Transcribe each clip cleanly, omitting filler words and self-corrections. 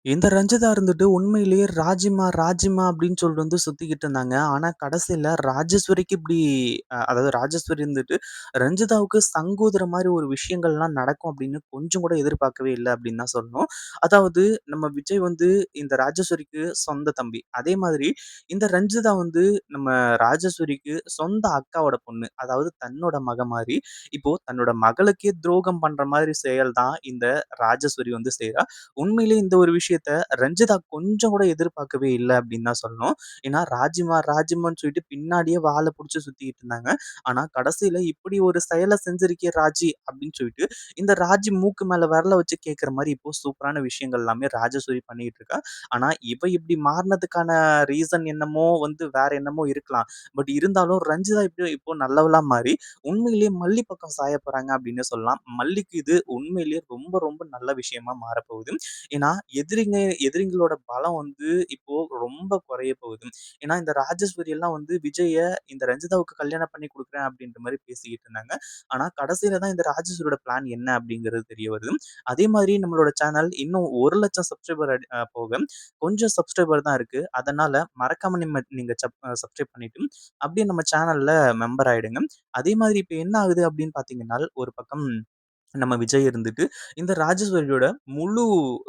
இந்த ரஞ்சிதா இருந்துட்டு உண்மையிலேயே ராஜிமா, ராஜிமா அப்படின்னு சொல்லிட்டு வந்து சுத்திக்கிட்டு இருந்தாங்க. ஆனா கடைசியில ராஜேஸ்வரிக்கு இப்படி அதாவது ராஜேஸ்வரி இருந்துட்டு ரஞ்சிதாவுக்கு சங்கூதுற மாரி ஒரு விஷயங்கள்லாம் நடக்கும் அப்படின்னு கொஞ்சம் கூட எதிர்பார்க்கவே இல்ல அப்படின்னு தான் சொல்லணும். அதாவது நம்ம விஜய் வந்து இந்த ராஜேஸ்வரிக்கு சொந்த தம்பி. அதே மாதிரி இந்த ரஞ்சிதா வந்து நம்ம ராஜேஸ்வரிக்கு சொந்த அக்காவோட பொண்ணு. அதாவது தன்னோட மக மாரி. இப்போ தன்னோட மகளுக்கே துரோகம் பண்ற மாதிரி செயல் தான் இந்த ராஜேஸ்வரி வந்து செய்றா. உண்மையிலேயே இந்த ஒரு விஷயத்த ரஞ்சிதா கொஞ்சம் கூட எதிர்பார்க்கவே இல்ல அப்படின்னு தான் சொல்லணும். ஏன்னா ராஜிமா, ராஜிமான்னு சொல்லிட்டு பின்னாடியே வால புடிச்சு சுத்திக்கிட்டு இருந்தாங்க. ஆனா கடைசியில இப்படி ஒரு செயல செஞ்சிருக்கியே ராஜி அப்படின்னு சொல்லிட்டு, இந்த ராஜி மூக்கு மேல விரல வச்சு கேட்கிற மாரி இப்போ சூப்பரான விஷயங்கள் எல்லாமே ராஜேஸ்வரி பண்ணிட்டு இருக்கா. ஆனா இவ இப்படி மாறுனதுக்கான ரீசன் என்னமோ வந்து வேற என்னமோ இருக்கலாம். பட் இருந்தாலும் ரஞ்சிதா இப்போ நல்லவளா மாறி உண்மையிலேயே மல்லி பக்கம் சாய போறாங்க அப்படின்னு சொல்லலாம். மல்லிக்கு இது உண்மையிலேயே ரொம்ப ரொம்ப நல்ல விஷயமா மாறப்போகுது. ஏன்னா, எதிரிங்களோட பலம் வந்து இப்போ ரொம்ப குறைய போகுது. ஏன்னா, இந்த ராஜேஸ்வரி எல்லாம் வந்து விஜய இந்த ரஞ்சிதாவுக்கு கல்யாணம் பண்ணி குடுக்குறேன் அப்படின்ற மாரி பேசிக்கிட்டு இருந்தாங்க. ஆனா, கடைசியில தான் இந்த ராஜேஸ்வரியோட பிளான் என்ன அப்படிங்கிறது தெரிய வருது. அதே மாதிரி நம்மளோட சேனல் இன்னும் 1,00,000 சப்ஸ்கிரைபர் போக கொஞ்சம் சப்ஸ்கிரைபர் தான் இருக்கு. அதனால மறக்காம நீங்க சப்ஸ்கிரைப் பண்ணிட்டு, அப்படியே நம்ம சேனல்ல மெம்பர் ஆயிடுங்க. அதே மாதிரி இப்ப என்ன ஆகுது அப்படின்னு பார்த்தீங்கன்னா, ஒரு பக்கம் நம்ம விஜய் இருந்துட்டு, இந்த ராஜேஸ்வரியோட முழு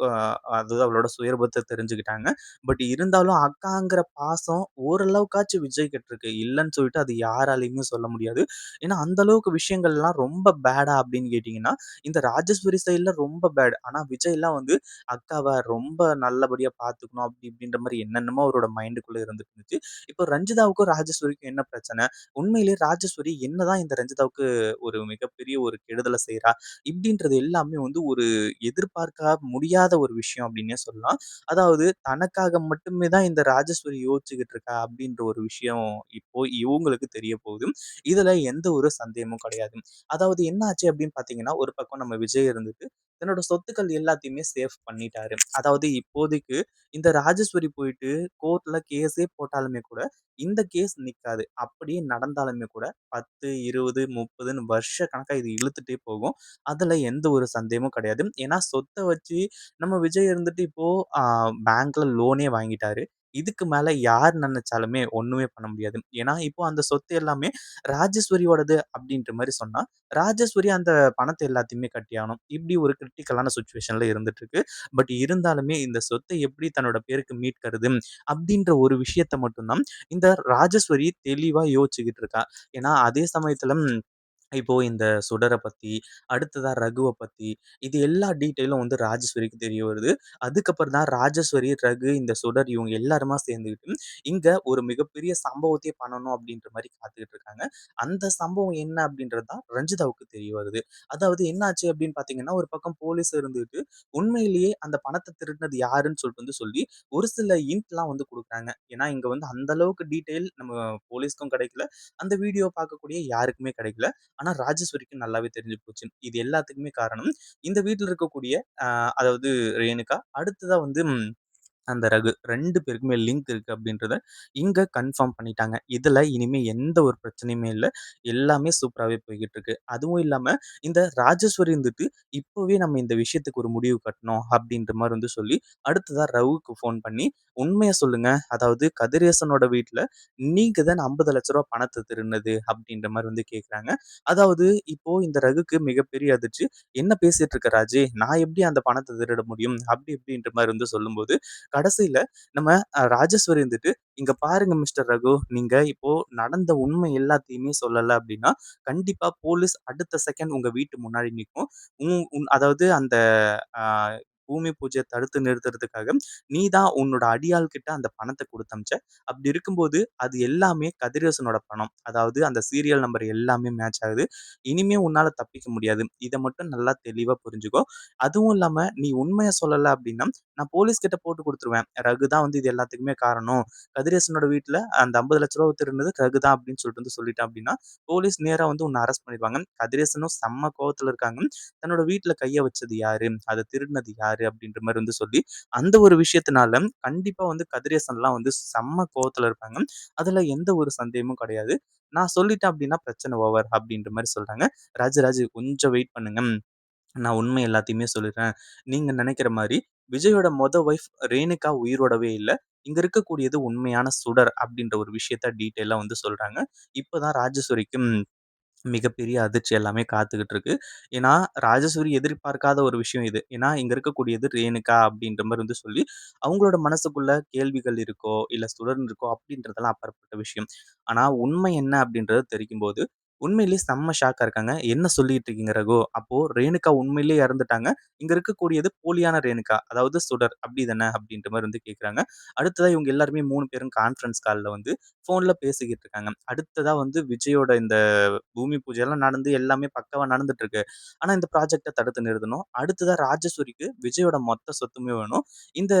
அ அதாவது அவளோட சுயரூபத்த தெரிஞ்சுக்கிட்டாங்க. பட் இருந்தாலும் அக்காங்கிற பாசம் ஓரளவுக்காச்சும் விஜய் கிட்ட இருக்கு. இல்லன்னு சொல்லிட்டு அது யாராலயுமே சொல்ல முடியாது. ஏன்னா, அந்த அளவுக்கு விஷயங்கள்லாம் ரொம்ப பேடா அப்படின்னு கேட்டீங்கன்னா, இந்த ராஜேஸ்வரி சைட்ல ரொம்ப பேட். ஆனா விஜய்லாம் வந்து அக்காவ ரொம்ப நல்லபடியா பார்த்துக்கணும் அப்படி இப்படின்ற மாரி என்னென்னமோ அவரோட மைண்டுக்குள்ள இருந்துட்டு இருந்துச்சு. இப்போ ரஞ்சிதாவுக்கும் ராஜேஸ்வரிக்கும் என்ன பிரச்சனை? உண்மையிலேயே ராஜேஸ்வரி என்னதான் இந்த ரஞ்சிதாவுக்கு ஒரு மிகப்பெரிய ஒரு கெடுதல செய்றா? இப்படின்றது எல்லாமே வந்து ஒரு எதிர்பார்க்க முடியாத ஒரு விஷயம் அப்படின்னே சொல்லலாம். அதாவது தனக்காக மட்டுமே தான் இந்த ராஜேஸ்வரி யோசிச்சுக்கிட்டு இருக்கா அப்படின்ற ஒரு விஷயம் இப்போ இவங்களுக்கு தெரிய போகுது. இதுல எந்த ஒரு சந்தேகமும் கிடையாது. அதாவது என்ன ஆச்சு அப்படின்னு பார்த்தீங்கன்னா, ஒரு பக்கம் நம்ம விஜய் இருந்துட்டு தன்னோட சொத்துக்கள் எல்லாத்தையுமே சேஃப் பண்ணிட்டாரு. அதாவது இப்போதைக்கு இந்த ராஜேஸ்வரி போயிட்டு கோர்ட்ல கேஸே போட்டாலுமே கூட, இந்த கேஸ் நிக்காது. அப்படியே நடந்தாலுமே கூட 10, 20, 30ன்னு வருஷ கணக்கா இது இழுத்துட்டே போகும். அதுல எந்த ஒரு சந்தேகமும் கிடையாது. ஏன்னா சொத்த வச்சு நம்ம விஜய் இருந்துட்டு இப்போ அ பேங்க்ல லோனே வாங்கிட்டாரு. இதுக்கு மேல யார் நெனச்சாலுமே ஒண்ணுமே பண்ண முடியாது. ஏன்னா, இப்போ அந்த சொத்து எல்லாமே ராஜேஸ்வரியோடது அப்டின்ற மாரி சொன்னா, ராஜேஸ்வரி அந்த பணத்த எல்லாத்தையுமே கட்டியாகணும். இப்டி ஒரு கிரிட்டிக்கலான சிச்சுவேஷன்ல இருந்துட்டு இருக்கு. பட் இருந்தாலுமே இந்த சொத்த எப்படி தன்னோட பேருக்கு மீட்கறது? அப்டின்ற ஒரு விஷயத்த மட்டும் தான் இந்த ராஜேஸ்வரி தெளிவா யோசிச்சுக்கிட்டு இருக்கா. ஏன்னா, அதே சமயத்துல இப்போ இந்த சுடர பத்தி, அடுத்ததா ரகுவ பத்தி, இது எல்லா டீட்டெயிலும் வந்து ராஜேஸ்வரிக்கு தெரிய வருது. அதுக்கப்புறம் தான் ராஜேஸ்வரி, ரகு, இந்த சுடர் இவங்க எல்லாருமா சேர்ந்துக்கிட்டு, இங்க ஒரு மிகப்பெரிய சம்பவத்தையே பண்ணணும் அப்படின்ற மாரி காத்துக்கிட்டு இருக்காங்க. அந்த சம்பவம் என்ன அப்படின்றது தான் ரஞ்சிதாவுக்கு தெரிய வருது. அதாவது என்னாச்சு அப்படின்னு பார்த்தீங்கன்னா, ஒரு பக்கம் போலீஸ் இருந்துட்டு, உண்மையிலேயே அந்த பணத்த திருடுனது யாருன்னு சொல்லிட்டு வந்து சொல்லி, ஒரு சில ஹிண்ட்லாம் வந்து குடுக்குறாங்க. ஏன்னா, இங்க வந்து அந்த அளவுக்கு டீட்டெயில் நம்ம போலீஸ்க்கும் கிடைக்கல. அந்த வீடியோ பார்க்கக்கூடிய யாருக்குமே கிடைக்கல. ஆனா ராஜேஸ்வரிக்கு நல்லாவே தெரிஞ்சு போச்சு. இது எல்லாத்துக்குமே காரணம் இந்த வீட்ல இருக்கக்கூடிய அ அதாவது ரேணுகா, அடுத்ததா வந்து அந்த ரகு 2 பேருக்குமே லிங்க் இருக்கு அப்படின்றத இங்க கன்ஃபார்ம் பண்ணிட்டாங்க. இதுல இனிமே எந்த ஒரு பிரச்சனையுமே இல்ல. எல்லாமே சூப்பராவே போய்க்கிட்டு இருக்கு. அதுவும் இல்லாம இந்த ராஜேஸ்வரி இருந்துட்டு இப்பவே நம்ம இந்த விஷயத்துக்கு ஒரு முடிவு கட்டணும் அப்படின்ற மாரி வந்து சொல்லி, அடுத்ததா ரகுவுக்கு ஃபோன் பண்ணி உண்மைய சொல்லுங்க. அதாவது கதிரேசனோட வீட்ல நீங்க தான ரூ. 50,00,000 பணத்த திருடுனது அப்படின்ற மாரி வந்து கேட்குறாங்க. அதாவது இப்போ இந்த ரகுக்கு மிகப்பெரிய அதிர்ச்சி. என்ன பேசிட்டு இருக்க ராஜி? நான் எப்படி அந்த பணத்த திருட முடியும்? அப்படி இப்படின்ற மாரி வந்து சொல்லும்போது கடைசியில நம்ம ராஜேஸ்வரி இருந்துட்டு, "இங்க பாருங்க மிஸ்டர் ரகு, நீங்க இப்போ நடந்த உண்மை எல்லாத்தையுமே சொல்லல அப்டின்னா, கண்டிப்பா போலீஸ் அடுத்த செகண்ட் உங்க வீட்டு முன்னாடி நிக்கும். அதாவது அந்த அ பூமி பூஜைய தடுத்து நிறுத்துறதுக்காக, நீ தான் உன்னோட அடியாள் கிட்ட அந்த பணத்த குடுத்து அனுப்பிச்ச. அப்டி இருக்கும்போது, அது எல்லாமே கதிரேசனோட பணம். அதாவது அந்த சீரியல் நம்பர் எல்லாமே மேட்ச் ஆகுது. இனிமே உன்னால தப்பிக்க முடியாது. இத மட்டும் நல்லா தெளிவா புரிஞ்சுக்கோ. அதுவும் இல்லாம, நீ உண்மைய சொல்லல அப்டின்னா, நான் போலீஸ் கிட்ட போட்டு குடுத்துருவேன். ரகு தான் வந்து இது எல்லாத்துக்குமே காரணம். கதிரேசனோட வீட்ல அந்த ரூ. 50,00,000 திருடுனது ரகு தான் அப்படின்னு சொல்லிட்டு வந்து சொல்லிட்டேன் அப்படின்னா, போலீஸ் நேரா வந்து உன்ன அரெஸ்ட் பண்ணிருவாங்க. கதிரேசனும் செம்ம கோவத்துல இருக்காங்க. தன்னோட வீட்ல கைய வச்சது யாரு? அத திருடுனது யாரு? அப்படின்ற மாரி வந்து சொல்லி, அந்த ஒரு விஷயத்தினால கண்டிப்பா வந்து கதிரேசன்லாம் வந்து செம்ம கோவத்துல இருப்பாங்க. அதுல எந்த ஒரு சந்தேகமும் கிடையாது. நான் சொல்லிட்டேன் அப்படின்னா பிரச்சனை ஓவர் அப்படின்ற மாரி சொல்றாங்க. ராஜராஜ் கொஞ்சம் வெயிட் பண்ணுங்க. நான் உண்மை எல்லாத்தையுமே சொல்லிடுறேன். நீங்க நெனைக்கிற மாரி விஜயோட ஒய்ஃப் ரேணுகா உயிரோடவே இல்ல. இங்க இருக்கக்கூடியது உண்மையான சுடர் அப்படின்ற ஒரு விஷயத்த டீட்டெயிலா வந்து சொல்றாங்க. இப்பதான் ராஜேஸ்வரிக்கு மிகப்பெரிய அதிர்ச்சி எல்லாமே காத்துக்கிட்டு இருக்கு. ஏன்னா, ராஜசூரி எதிர்பார்க்காத ஒரு விஷயம் இது. ஏன்னா, இங்க இருக்கக்கூடியது ரேணுகா அப்படின்ற மாரி வந்து சொல்லி, அவங்களோட மனசுக்குள்ள கேள்விகள் இருக்கோ, இல்ல சுழன்று இருக்கோ அப்படின்றதெல்லாம் அப்பாற்பட்ட விஷயம். ஆனா, உண்மை என்ன அப்படின்றது தெரிக்கும்போது, உண்மையிலேயே செம்ம ஷாக்கா இருக்காங்க. "என்ன சொல்லிட்டு இருக்கீங்க ரகு? அப்போ ரேணுகா உண்மையிலேயே இறந்துட்டாங்க. இங்க இருக்கக்கூடியது போலியான ரேணுகா, அதாவது சுடர் அப்படிதானே?" அப்படின்ற மாரி வந்து கேட்குறாங்க. அடுத்ததா இவங்க எல்லாருமே 3 பேரும் கான்ஃபரன்ஸ் கால்ல வந்து ஃபோன்ல பேசிக்கிட்டு இருக்காங்க. அடுத்ததா வந்து விஜயோட இந்த பூமி பூஜைலாம் நடந்து எல்லாமே பக்காவா நடந்துட்டு இருக்கு. ஆனா இந்த ப்ராஜெக்ட்ட தடுத்து நிறுத்தணும். அடுத்ததா ராஜேஸ்வரிக்கு விஜயோட மொத்த சொத்துமே வேணும். இந்த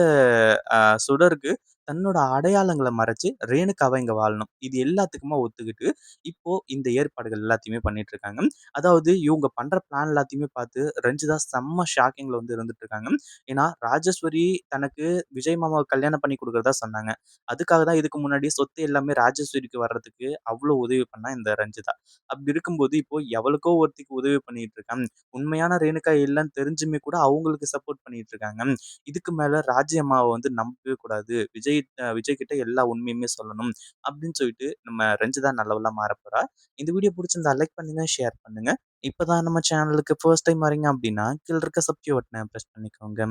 சுடருக்கு தன்னோட அடையாளங்கள மறைச்சு ரேணுகாவா இங்க வாழணும். இது எல்லாத்துக்குமா ஒத்துக்கிட்டு, இப்போ இந்த ஏற்பாடுகள் எல்லாத்தையுமே பண்ணிட்டு இருக்காங்க. அதாவது இவங்க பண்ற பிளான் எல்லாத்தையுமே பார்த்து ரஞ்சிதா செம்ம ஷாக்கிங்ல வந்து இருந்துட்டு இருக்காங்க. ஏன்னா ராஜேஸ்வரி தனக்கு விஜய் மாமாவ கல்யாணம் பண்ணி குடுக்குறதா சொன்னாங்க. அதுக்காக தான் இதுக்கு முன்னாடி சொத்து எல்லாமே ராஜேஸ்வரிக்கு வர்றதுக்கு அவ்ளோ உதவி பண்ணா இந்த ரஞ்சிதா. அப்படி இருக்கும்போது, இப்போ எவளுக்கோ ஒருத்திக்கு உதவி பண்ணிட்டு இருக்கான். உண்மையான ரேணுகா இல்லன்னு தெரிஞ்சுமே கூட அவங்களுக்கு சப்போர்ட் பண்ணிட்டு இருக்காங்க. இதுக்கு மேல ராஜி அம்மாவ வந்து நம்பவே கூடாது. விஜய் கிட்ட எல்லா உண்மையுமே சொல்லணும். அப்படின்னு சொல்லிட்டு நம்ம ரஞ்சிதா நல்லவளா மாறப்போறா. இந்த வீடியோ புடிச்சிருந்தா லைக் பண்ணுங்க, ஷேர் பண்ணுங்க. இப்பதான் நம்ம சேனலுக்கு ஃபர்ஸ்ட் டைம் வரீங்க அப்படின்னா, கீழ இருக்க சப்ஸ்கிரைப் பட்டன பிரஸ் பண்ணிக்கோங்க.